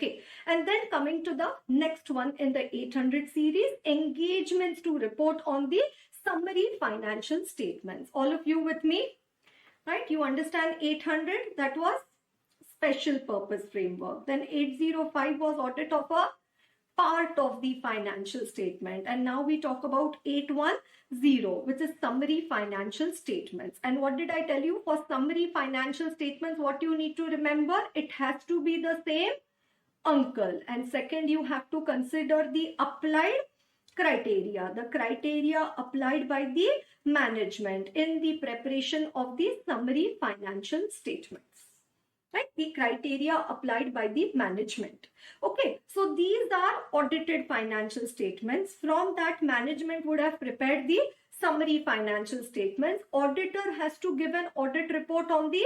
Okay, and then coming to the next one in the 800 series, engagements to report on the summary financial statements. All of you with me? Right, you understand 800, that was special purpose framework. Then 805 was audit of a part of the financial statement, and now we talk about 810, which is summary financial statements. And what did I tell you? For summary financial statements, what you need to remember, it has to be the same uncle. And second, you have to consider the applied criteria, the criteria applied by the management in the preparation of the summary financial statements, right? The criteria applied by the management. Okay, so these are audited financial statements. From that, management would have prepared the summary financial statements. Auditor has to give an audit report on the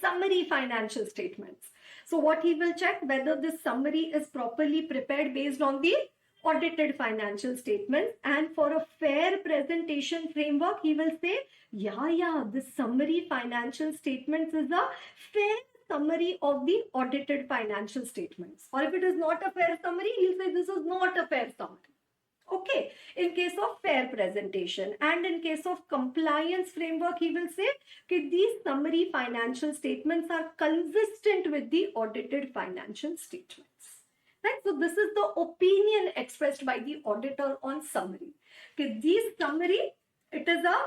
summary financial statements. So what he will check, whether this summary is properly prepared based on the audited financial statements. And for a fair presentation framework, he will say, yeah, this summary financial statements is a fair summary of the audited financial statements. Or if it is not a fair summary, he'll say this is not a fair summary. Okay, in case of fair presentation. And in case of compliance framework, he will say that these summary financial statements are consistent with the audited financial statements. Right? So this is the opinion expressed by the auditor on summary. Okay, this summary, it is a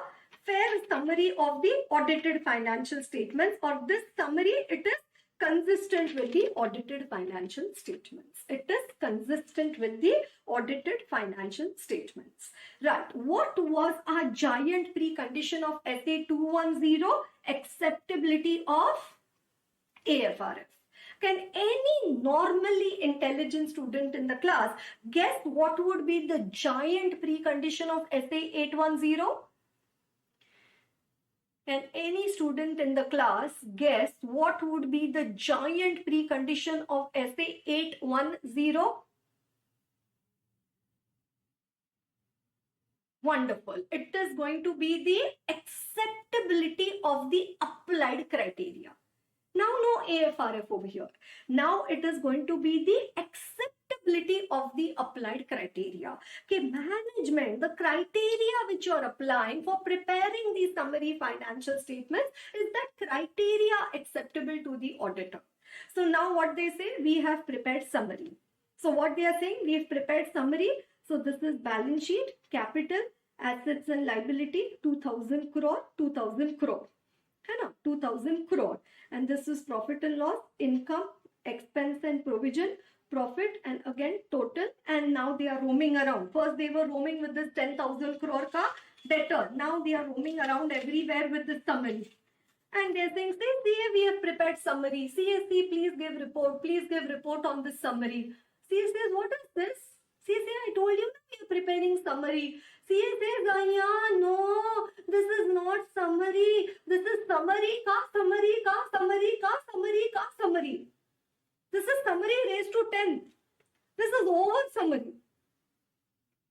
fair summary of the audited financial statements, or this summary, it is consistent with the audited financial statements. It is consistent with the audited financial statements. Right. What was our giant precondition of SA 210? Acceptability of AFRF. Can any normally intelligent student in the class guess what would be the giant precondition of SA 810? Can any student in the class guess what would be the giant precondition of SA 810? Wonderful. It is going to be the acceptability of the applied criteria. Now, no AFRF over here. Now it is going to be the acceptability of the applied criteria. Okay, management, the criteria which you are applying for preparing the summary financial statements, is that criteria acceptable to the auditor? So now what they say, we have prepared summary. So what they are saying, we have prepared summary. So this is balance sheet, capital, assets and liability, 2000 crore, 2000 crore. 2000 crore, and this is profit and loss, income, expense and provision, profit, and again total. And now they are roaming around. First they were roaming with this 10,000 crore ka debtor. Now they are roaming around everywhere with this summary, and they're saying, CA, we have prepared summary. CSC, please give report on this summary. CA says, what is this? CA says, I told you we are preparing summary. CA says, yeah, no, this is not summary. This is summary ka summary ka summary ka summary ka summary. This is summary raised to 10. This is over summary.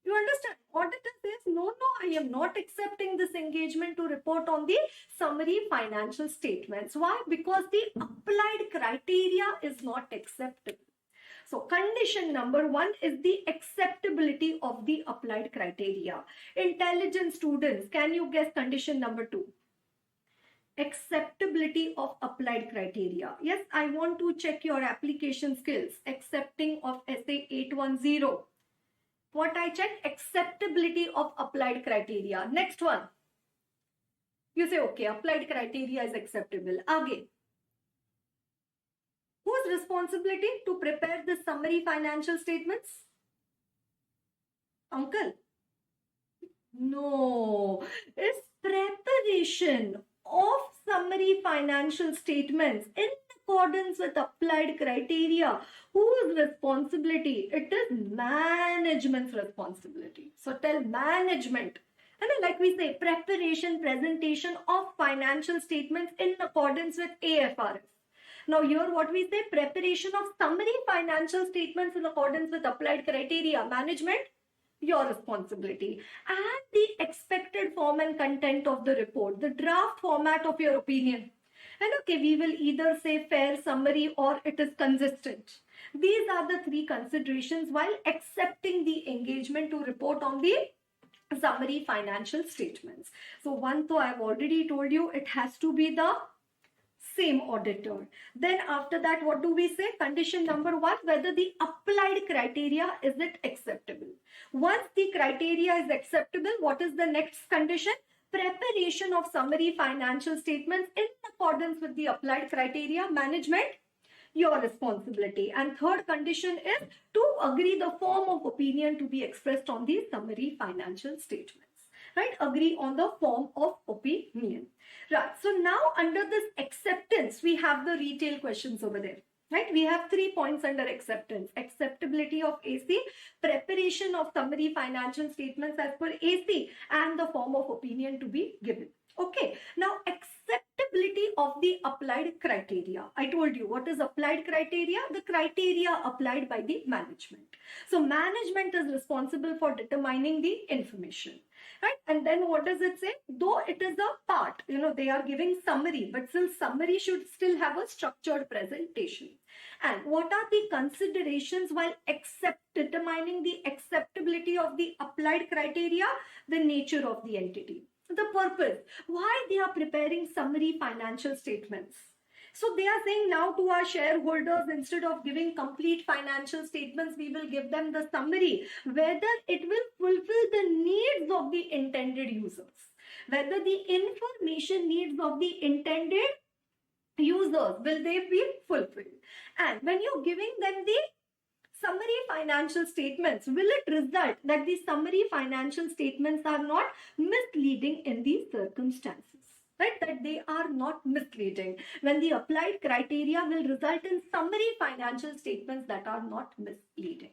You understand? Auditor says, no, I am not accepting this engagement to report on the summary financial statements. Why? Because the applied criteria is not acceptable. So condition number 1 is the acceptability of the applied criteria. Intelligent students, can you guess condition number 2? Acceptability of applied criteria. Yes, I want to check your application skills. Accepting of SA 810. What I check? Acceptability of applied criteria. Next one. You say, okay, applied criteria is acceptable. Again. Whose responsibility to prepare the summary financial statements? Uncle? No, it's preparation of summary financial statements in accordance with applied criteria. Whose responsibility? It is management's responsibility. So tell management. And then, like we say, presentation of financial statements in accordance with AFRF. Now here what we say, preparation of summary financial statements in accordance with applied criteria. Management, your responsibility. And the expected form and content of the report, the draft format of your opinion. And okay, we will either say fair summary or it is consistent. These are the three considerations while accepting the engagement to report on the summary financial statements. So one, though I've already told you, it has to be the same auditor. Then after that, what do we say? Condition number one, whether the applied criteria is it acceptable. Once the criteria is acceptable, what is the next condition? Preparation of summary financial statements in accordance with the applied criteria. Management, your responsibility. And third condition is to agree the form of opinion to be expressed on the summary financial statements. Right? Agree on the form of opinion. Right. So now under this acceptance, we have the retail questions over there. Right? We have 3 points under acceptance. Acceptability of AC, preparation of summary financial statements as per AC, and the form of opinion to be given. Okay. Now acceptability of the applied criteria. I told you what is applied criteria? The criteria applied by the management. So management is responsible for determining the information. Right? And then what does it say? Though it is a part, they are giving summary, but still summary should still have a structured presentation. And what are the considerations while determining the acceptability of the applied criteria? The nature of the entity. The purpose. Why they are preparing summary financial statements. So they are saying now to our shareholders, instead of giving complete financial statements, we will give them the summary, whether it will fulfill the needs of the intended users, whether the information needs of the intended users, will they be fulfilled? And when you're giving them the summary financial statements, will it result that the summary financial statements are not misleading in these circumstances? Right, that they are not misleading, when the applied criteria will result in summary financial statements that are not misleading.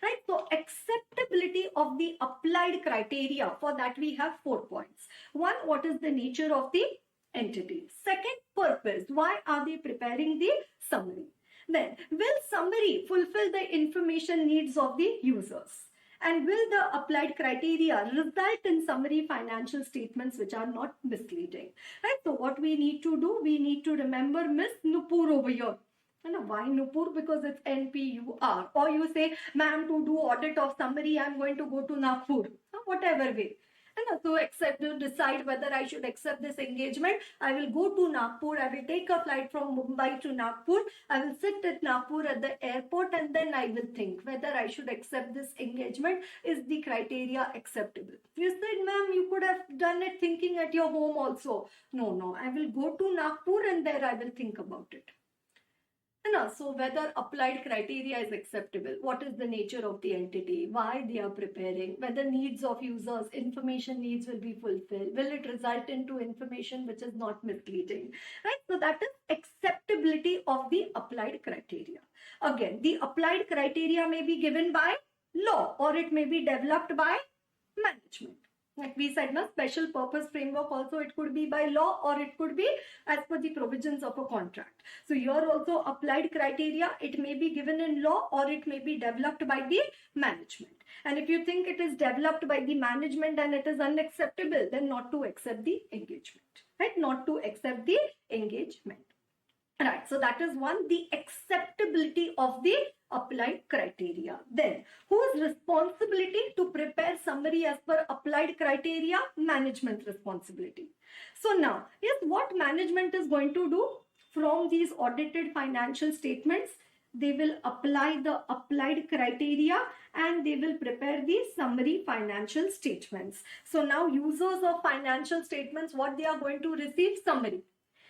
Right, so acceptability of the applied criteria, for that we have 4 points. One, what is the nature of the entity? Second, purpose. Why are they preparing the summary? Then, will summary fulfill the information needs of the users? And will the applied criteria result in summary financial statements which are not misleading? Right? So what we need to do, we need to remember Miss Nupur over here. Why Nupur? Because it's NPUR. Or you say, ma'am, to do audit of summary, I'm going to go to Nagpur. Whatever way. So decide whether I should accept this engagement. I will go to Nagpur. I will take a flight from Mumbai to Nagpur. I will sit at Nagpur at the airport, and then I will think whether I should accept this engagement. Is the criteria acceptable? You said, ma'am, you could have done it thinking at your home also. No, I will go to Nagpur and there I will think about it. So whether applied criteria is acceptable, what is the nature of the entity, why they are preparing, whether needs of users, information needs will be fulfilled, will it result into information which is not misleading, right? So that is acceptability of the applied criteria. Again, the applied criteria may be given by law or it may be developed by management. Like we said, special purpose framework also, it could be by law or it could be as per the provisions of a contract. So here also applied criteria, it may be given in law or it may be developed by the management. And if you think it is developed by the management and it is unacceptable, then not to accept the engagement, right? Not to accept the engagement. Right, so that is one, the acceptability of the applied criteria. Then, whose responsibility to prepare summary as per applied criteria? Management responsibility. So now, yes, what management is going to do from these audited financial statements? They will apply the applied criteria and they will prepare the summary financial statements. So now users of financial statements, what they are going to receive? Summary.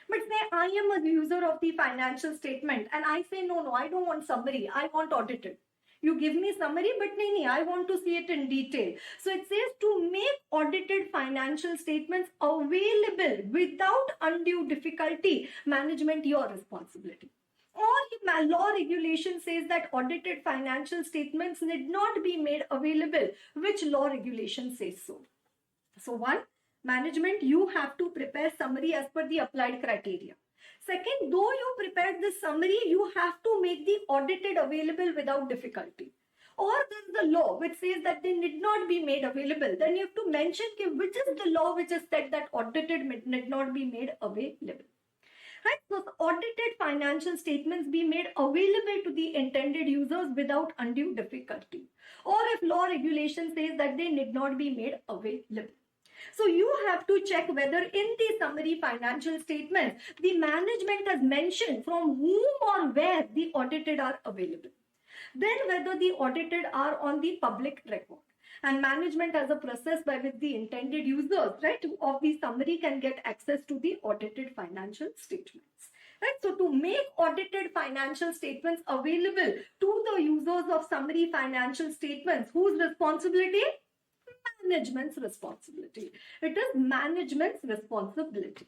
But say I am a user of the financial statement and I say, no, I don't want summary. I want audited. You give me summary, but no, I want to see it in detail. So it says to make audited financial statements available without undue difficulty, management, your responsibility. Or law regulation says that audited financial statements need not be made available. Which law regulation says so? So one, management, you have to prepare summary as per the applied criteria. Second, though you prepared the summary, you have to make the audited available without difficulty. Or there is the law which says that they need not be made available. Then you have to mention which is the law which has said that audited need not be made available. Right? So audited financial statements be made available to the intended users without undue difficulty. Or if law regulation says that they need not be made available. So you have to check whether in the summary financial statements, the management has mentioned from whom or where the audited are available. Then whether the audited are on the public record. And management has a process by which the intended users, right, of the summary can get access to the audited financial statements. Right? So to make audited financial statements available to the users of summary financial statements, whose responsibility? Management's responsibility. It is management's responsibility.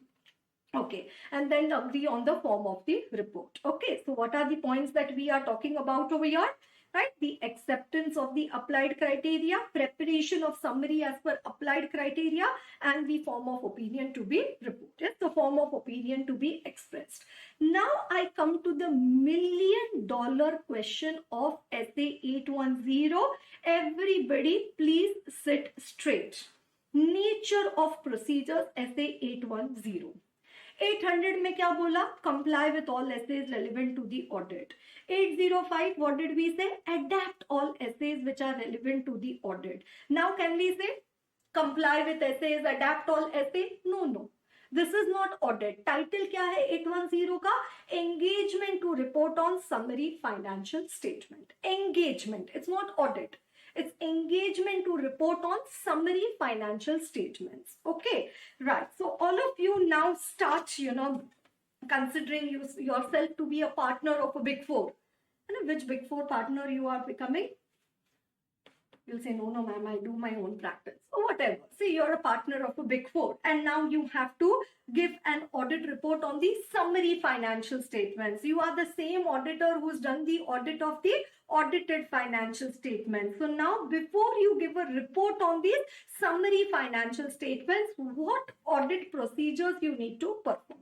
Okay, and then agree on the form of the report. Okay, so what are the points that we are talking about over here? Right, the acceptance of the applied criteria, preparation of summary as per applied criteria, and the form of opinion to be reported, the form of opinion to be expressed. Now I come to the $1,000,000 question of essay 810. Everybody please sit straight. Nature of procedures, essay 810. 800 में क्या बोला? Comply with all essays relevant to the audit. 805, what did we say? Adapt all essays which are relevant to the audit. Now can we say comply with essays, adapt all essays? No. This is not audit. Title क्या है 810 का? Engagement to report on summary financial statement. Engagement. It's not audit. It's engagement to report on summary financial statements. Okay, right. So all of you now start, considering yourself to be a partner of a Big Four. And which Big Four partner you are becoming? You'll say, no, ma'am, I do my own practice. Or whatever. See, you're a partner of a Big Four. And now you have to give an audit report on the summary financial statements. You are the same auditor who's done the audit of the audited financial statements. So now, before you give a report on these summary financial statements, what audit procedures you need to perform?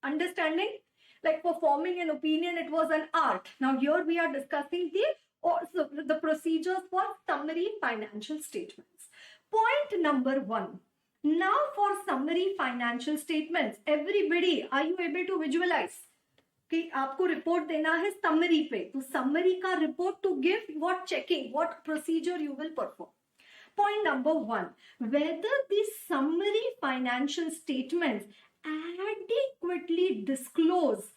Understanding? Like for forming an opinion, it was an art. Now here we are discussing the procedures for summary financial statements. Point number 1. Now for summary financial statements, everybody, are you able to visualize? कि आपको report देना है summary पे, तो summary का report to give what checking, what procedure you will perform. Point number 1, whether the summary financial statements adequately disclose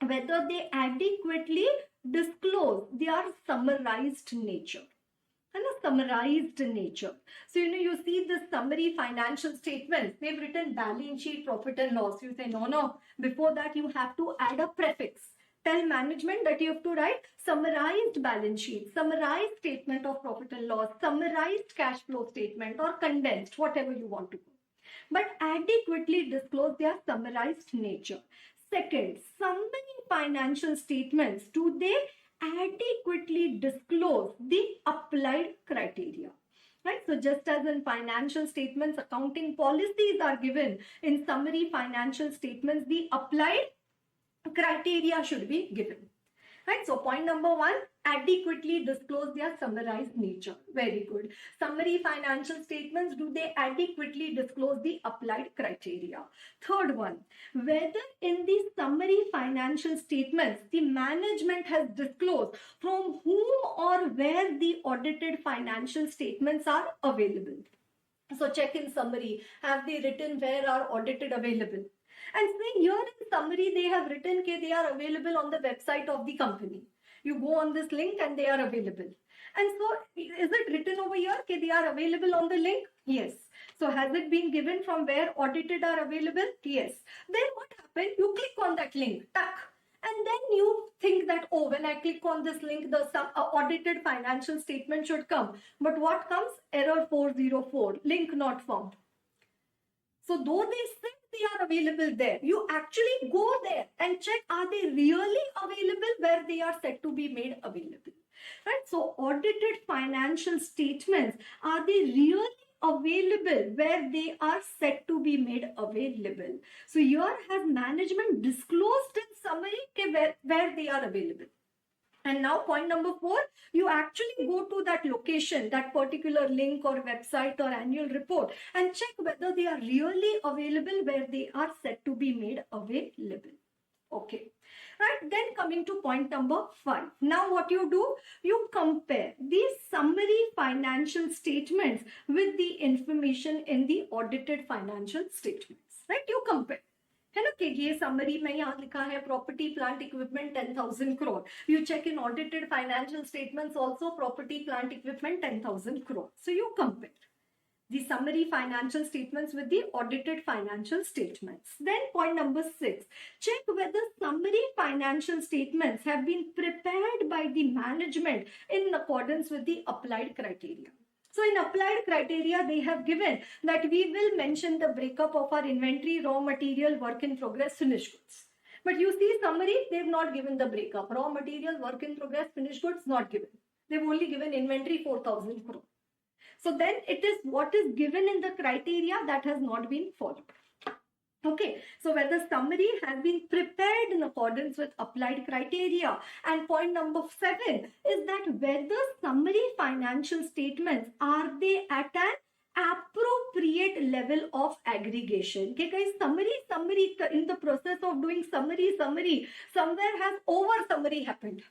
whether they adequately disclose their summarized nature. And a summarized nature. So, you see the summary financial statements, they've written balance sheet, profit and loss. You say, no. Before that, you have to add a prefix. Tell management that you have to write summarized balance sheet, summarized statement of profit and loss, summarized cash flow statement, or condensed, whatever you want to do. But adequately disclose their summarized nature. Second, summary financial statements, do they adequately disclose the applied criteria? Right? So just as in financial statements, accounting policies are given, in summary financial statements, the applied criteria should be given. Right? So point number 1, adequately disclose their summarized nature. Very good. Summary financial statements, do they adequately disclose the applied criteria? Third one, whether in the summary financial statements, the management has disclosed from whom or where the audited financial statements are available. So check in summary, have they written where are audited available? And saying here in summary, they have written that they are available on the website of the company. You go on this link and they are available. And so is it written over here that they are available on the link? Yes. So has it been given from where audited are available? Yes. Then what happened? You click on that link, tuck. And then you think that, oh, when I click on this link, the audited financial statement should come. But what comes? Error 404, link not found. So though they say they are available there, you actually go there and check, are they really available where they are said to be made available? Right? So audited financial statements, are they really available where they are said to be made available? So here has management disclosed in summary where they are available. And now point number 4, you actually go to that location, that particular link or website or annual report, and check whether they are really available where they are said to be made available. Okay, right? Then coming to point number 5. Now what you do, you compare these summary financial statements with the information in the audited financial statements, right? You compare. है ना कि ये summary में यहाँ लिखा है property plant equipment 10,000 crore. You check in audited financial statements also property plant equipment 10,000 crore. So you compare the summary financial statements with the audited financial statements. Then point number 6, check whether summary financial statements have been prepared by the management in accordance with the applied criteria. So in applied criteria, they have given that we will mention the breakup of our inventory, raw material, work in progress, finished goods. But you see summary, they've not given the breakup. Raw material, work in progress, finished goods, not given. They've only given inventory 4,000 crore. So then it is what is given in the criteria that has not been followed. Okay, so whether summary has been prepared in accordance with applied criteria. And point number 7 is that whether summary financial statements, are they at an appropriate level of aggregation? Okay guys, summary in the process of doing summary, somewhere has over summary happened.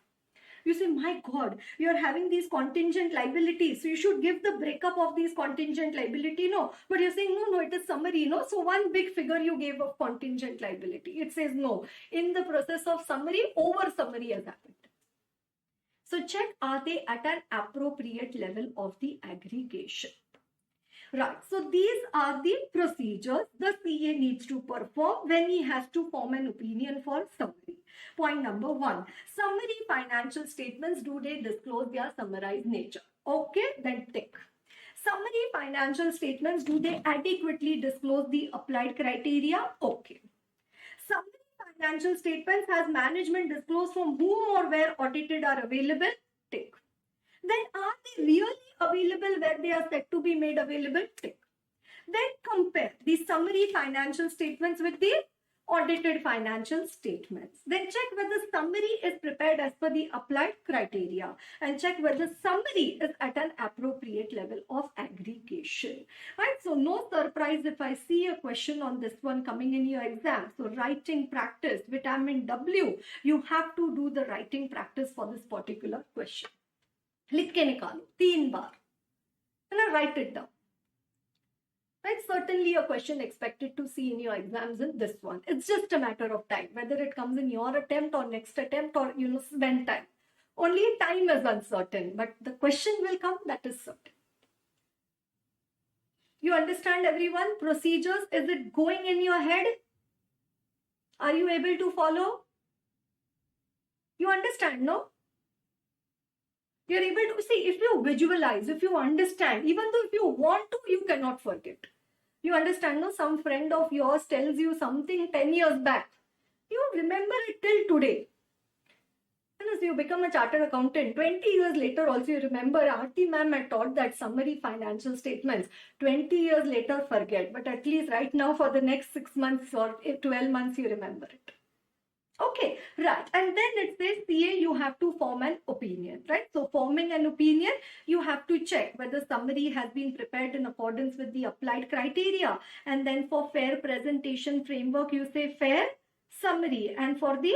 You say, my God, you are having these contingent liabilities. So you should give the breakup of these contingent liability. No, but you're saying, no, it is summary. No, so one big figure you gave of contingent liability. It says no. In the process of summary, over summary has happened. So check, are they at an appropriate level of the aggregation? Right, so these are the procedures the CA needs to perform when he has to form an opinion for summary. Point number 1, summary financial statements, do they disclose their summarized nature? Okay, then tick. Summary financial statements, do they adequately disclose the applied criteria? Okay. Summary financial statements, has management disclosed from whom or where audited are available? Tick. Then are they really available where they are said to be made available? Tick. Then compare the summary financial statements with the audited financial statements. Then check whether summary is prepared as per the applied criteria, and check whether summary is at an appropriate level of aggregation. Right? So no surprise if I see a question on this one coming in your exam. So writing practice, vitamin W, you have to do the writing practice for this particular question. लिख के निकालो 3 बार, है ना? Write it down. Right? Certainly a question expected to see in your exams in this one. It's just a matter of time, whether it comes in your attempt or next attempt, or spend time. Only time is uncertain, but the question will come, that is certain. You understand everyone? Procedures, is it going in your head? Are you able to follow? You understand, no? You're able to see, if you visualize, if you understand, even though if you want to, you cannot forget. You understand, no? Some friend of yours tells you something 10 years back. You remember it till today. And as you become a chartered accountant, 20 years later also you remember, Aarti ma'am had taught that summary financial statements. 20 years later, forget. But at least right now for the next 6 months or 12 months, you remember it. Okay, right. And then it says CA, you have to form an opinion, right? So forming an opinion, you have to check whether summary has been prepared in accordance with the applied criteria. And then for fair presentation framework, you say fair summary. And for the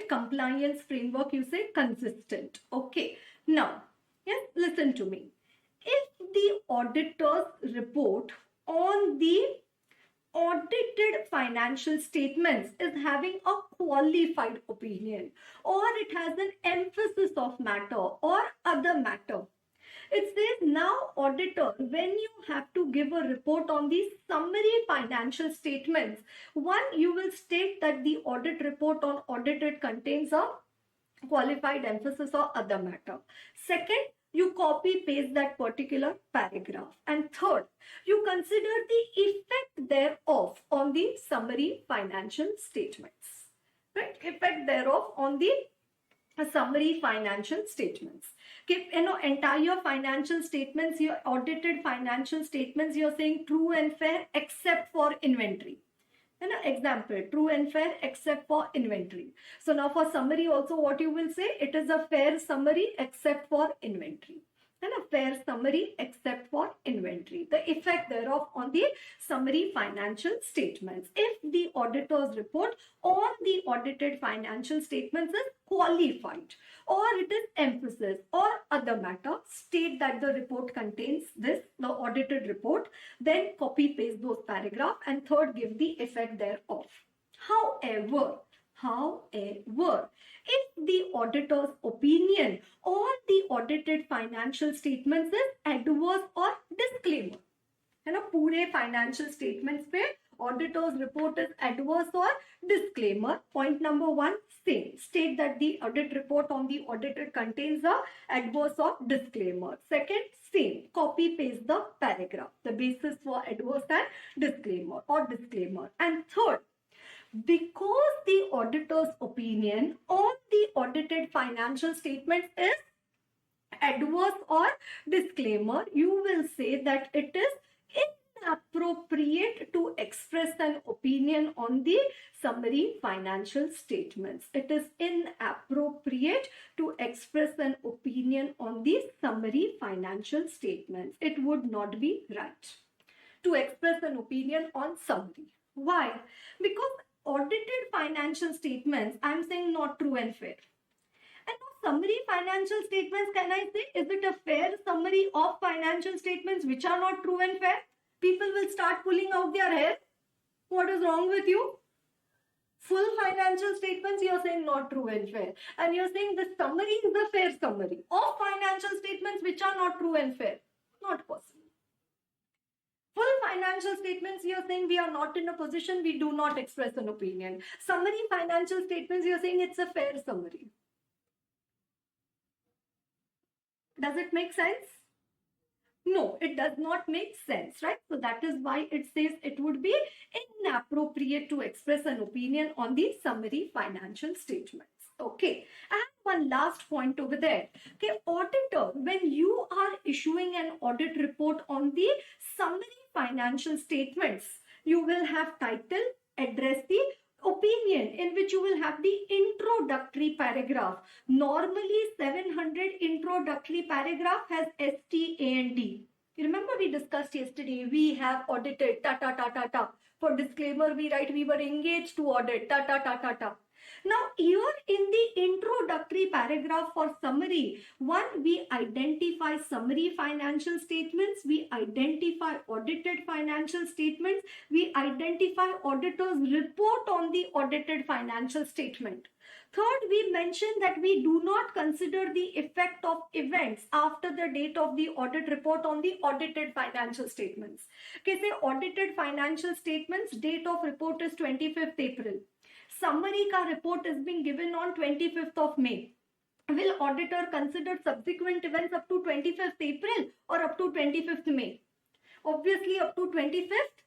compliance framework, you say consistent. Okay. Now, yes, listen to me. If the auditor's report on the audited financial statements is having a qualified opinion, or it has an emphasis of matter or other matter, it says now auditor, when you have to give a report on the summary financial statements, one, you will state that the audit report on audited contains a qualified emphasis or other matter. Second, you copy paste that particular paragraph. And third, you consider the effect thereof on the summary financial statements. Right? Effect thereof on the summary financial statements. Okay, entire financial statements, your audited financial statements, you're saying true and fair except for inventory. An example, true and fair except for inventory. So now for summary also what you will say, it is a fair summary except for inventory. And a fair summary except for inventory. The effect thereof on the summary financial statements. If the auditor's report on the audited financial statements is qualified, or it is emphasis or other matter, state that the report contains this, the audited report, then copy paste those paragraphs, and third, give the effect thereof. However, if the auditor's opinion on the audited financial statements is adverse or disclaimer, है ना, पूरे financial statements पे auditor's report is adverse or disclaimer. Point number 1, same. State that the audit report on the audited contains a adverse or disclaimer. Second, same. Copy paste the paragraph, the basis for adverse and disclaimer or disclaimer. And third, because the auditor's opinion on the audited financial statements is adverse or disclaimer, you will say that it is inappropriate to express an opinion on the summary financial statements. It is inappropriate to express an opinion on the summary financial statements. It would not be right to express an opinion on summary. Why? Because audited financial statements, I'm saying not true and fair. And summary financial statements, can I say, is it a fair summary of financial statements which are not true and fair? People will start pulling out their hair. What is wrong with you? Full financial statements, you're saying not true and fair. And you're saying the summary is a fair summary of financial statements which are not true and fair. Not possible. Full financial statements, you're saying we are not in a position, we do not express an opinion. Summary financial statements, you're saying it's a fair summary. Does it make sense? No, it does not make sense, right? So that is why it says it would be inappropriate to express an opinion on the summary financial statements. Okay, and one last point over there. Okay, auditor, when you are issuing an audit report on the summary financial statements, you will have title, address the opinion, in which you will have the introductory paragraph. Normally 700 introductory paragraph has ST, A and D. You remember we discussed yesterday, we have audited, ta ta ta ta ta. For disclaimer we write we were engaged to audit, ta ta ta ta ta. Now here in the introductory paragraph for summary, one, we identify summary financial statements, we identify audited financial statements, we identify auditor's report on the audited financial statement. Third, we mention that we do not consider the effect of events after the date of the audit report on the audited financial statements. Okay, say audited financial statements, date of report is 25th April. Summary ka report is being given on 25th of May. Will auditor consider subsequent events up to 25th April or up to 25th May? Obviously up to 25th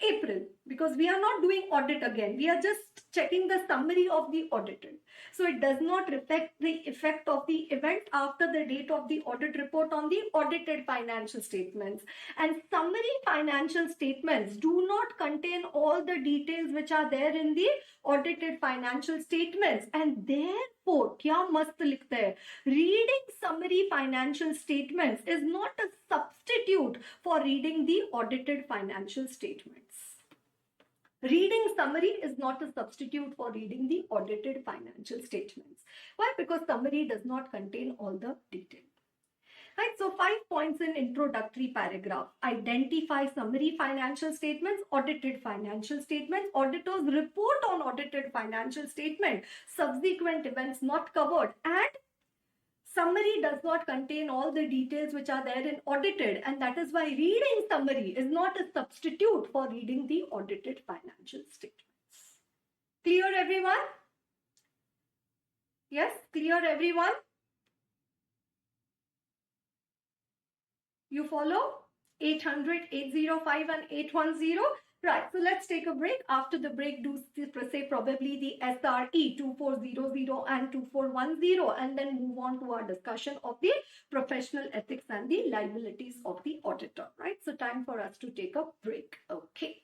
April, because we are not doing audit again. We are just checking the summary of the audited. So it does not reflect the effect of the event after the date of the audit report on the audited financial statements. And summary financial statements do not contain all the details which are there in the audited financial statements. And therefore, kya mast likhta hai? Reading summary financial statements is not a substitute for reading the audited financial statements. Reading summary is not a substitute for reading the audited financial statements. Why? Because summary does not contain all the detail. Right, so 5 points in introductory paragraph. Identify summary financial statements, audited financial statements, auditor's report on audited financial statement, subsequent events not covered, and summary does not contain all the details which are there in audited, and that is why reading summary is not a substitute for reading the audited financial statements. Clear, everyone? Yes, clear, everyone? You follow? 800, 805 and 810. Right, so let's take a break. After the break, do say probably the SRE 2400 and 2410, and then move on to our discussion of the professional ethics and the liabilities of the auditor. Right, so time for us to take a break. Okay.